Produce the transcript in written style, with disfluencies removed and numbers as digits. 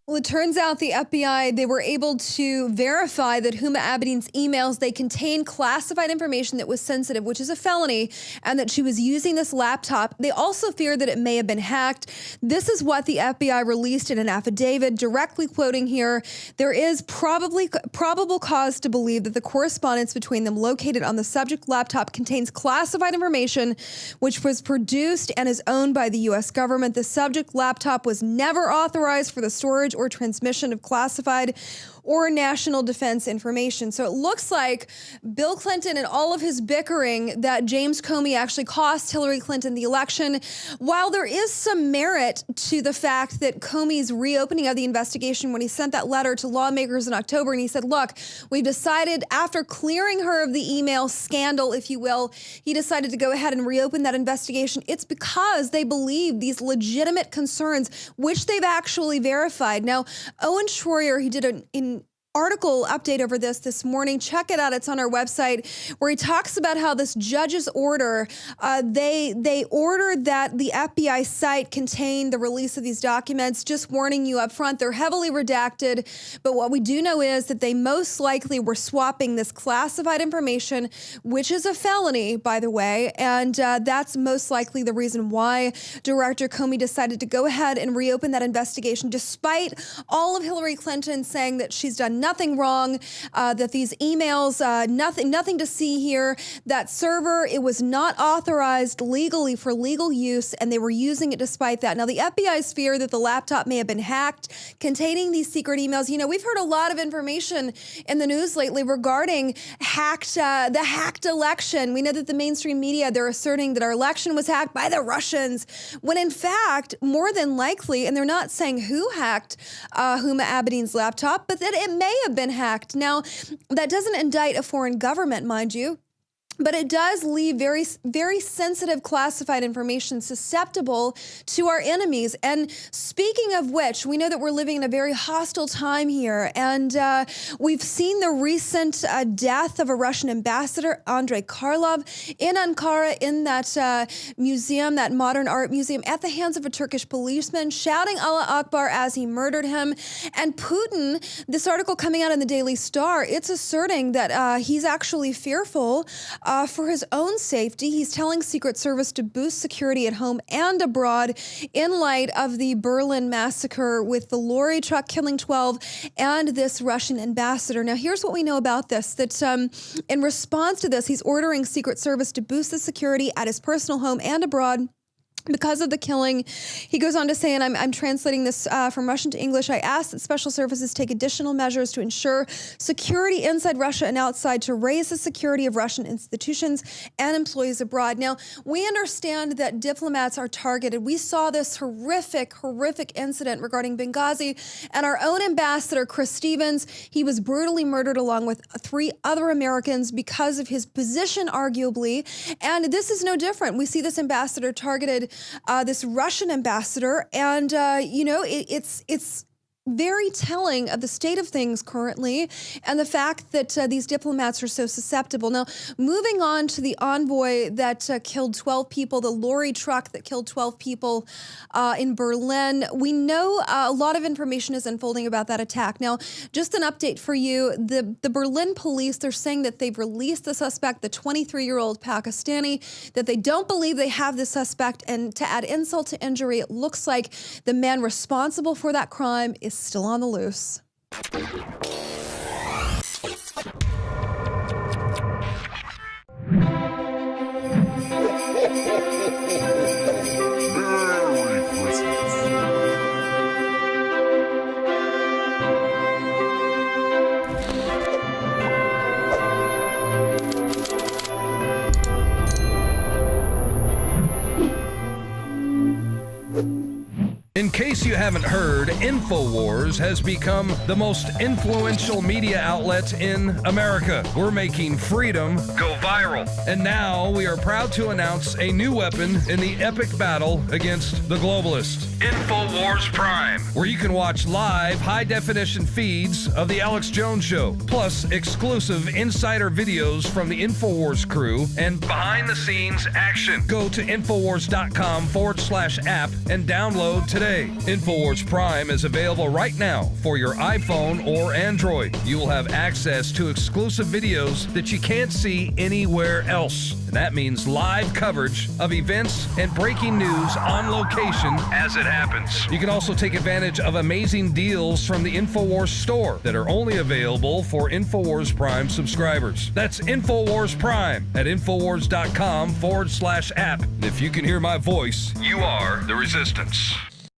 Well, it turns out the FBI, they were able to verify that Huma Abedin's emails, they contain classified information that was sensitive, which is a felony, and that she was using this laptop. They also fear that it may have been hacked. This is what the FBI released in an affidavit, directly quoting here. There is probable cause to believe that the correspondence between them located on the subject laptop contains classified information, which was produced and is owned by the U.S. government. The subject laptop was never authorized for the storage or transmission of classified or national defense information. So it looks like Bill Clinton and all of his bickering, that James Comey actually cost Hillary Clinton the election. While there is some merit to the fact that Comey's reopening of the investigation, when he sent that letter to lawmakers in October and he said, look, we've decided, after clearing her of the email scandal, if you will, he decided to go ahead and reopen that investigation. It's because they believe these legitimate concerns, which they've actually verified. Now, Owen Schroyer, he did an article update over this morning. Check it out. It's on our website, where he talks about how this judge's order, they ordered that the FBI site contain the release of these documents. Just warning you up front, they're heavily redacted. But what we do know is that they most likely were swapping this classified information, which is a felony, by the way. And that's most likely the reason why Director Comey decided to go ahead and reopen that investigation, despite all of Hillary Clinton saying that she's done nothing wrong, that these emails, nothing to see here. That server, it was not authorized legally for legal use, and they were using it despite that. Now, the FBI's fear that the laptop may have been hacked, containing these secret emails. You know, we've heard a lot of information in the news lately regarding the hacked election. We know that the mainstream media, they're asserting that our election was hacked by the Russians, when in fact, more than likely, and they're not saying who hacked Huma Abedin's laptop, but that it may have been hacked. Now, that doesn't indict a foreign government, mind you, but it does leave very, very sensitive classified information susceptible to our enemies. And speaking of which, we know that we're living in a very hostile time here. And we've seen the recent death of a Russian ambassador, Andrei Karlov, in Ankara, in that museum, that modern art museum, at the hands of a Turkish policeman, shouting Allah Akbar as he murdered him. And Putin, this article coming out in the Daily Star, it's asserting that he's actually fearful for his own safety. He's telling Secret Service to boost security at home and abroad in light of the Berlin massacre with the lorry truck killing 12 and this Russian ambassador. Now, here's what we know about this, that in response to this, he's ordering Secret Service to boost the security at his personal home and abroad because of the killing. He goes on to say, and I'm translating this from Russian to English, I ask that special services take additional measures to ensure security inside Russia and outside, to raise the security of Russian institutions and employees abroad. Now, we understand that diplomats are targeted. We saw this horrific incident regarding Benghazi, and our own ambassador, Chris Stevens, he was brutally murdered along with 3 other Americans because of his position, arguably. And this is no different. We see this ambassador targeted, this Russian ambassador, and you know, it's very telling of the state of things currently, and the fact that these diplomats are so susceptible. Now, moving on to the envoy that killed 12 people, the lorry truck that killed 12 people in Berlin. We know a lot of information is unfolding about that attack. Now, just an update for you, the Berlin police, they're saying that they've released the suspect, the 23-year-old Pakistani, that they don't believe they have the suspect, and to add insult to injury, it looks like the man responsible for that crime is still on the loose. In case you haven't heard, InfoWars has become the most influential media outlet in America. We're making freedom go viral. And now we are proud to announce a new weapon in the epic battle against the globalists. InfoWars Prime, where you can watch live high-definition feeds of The Alex Jones Show, plus exclusive insider videos from the InfoWars crew and behind-the-scenes action. Go to InfoWars.com/app and download today. today. InfoWars Prime is available right now for your iPhone or Android. You will have access to exclusive videos that you can't see anywhere else. And that means live coverage of events and breaking news on location as it happens. You can also take advantage of amazing deals from the InfoWars store that are only available for InfoWars Prime subscribers. That's InfoWars Prime at Infowars.com/app. And if you can hear my voice, you are the resistance.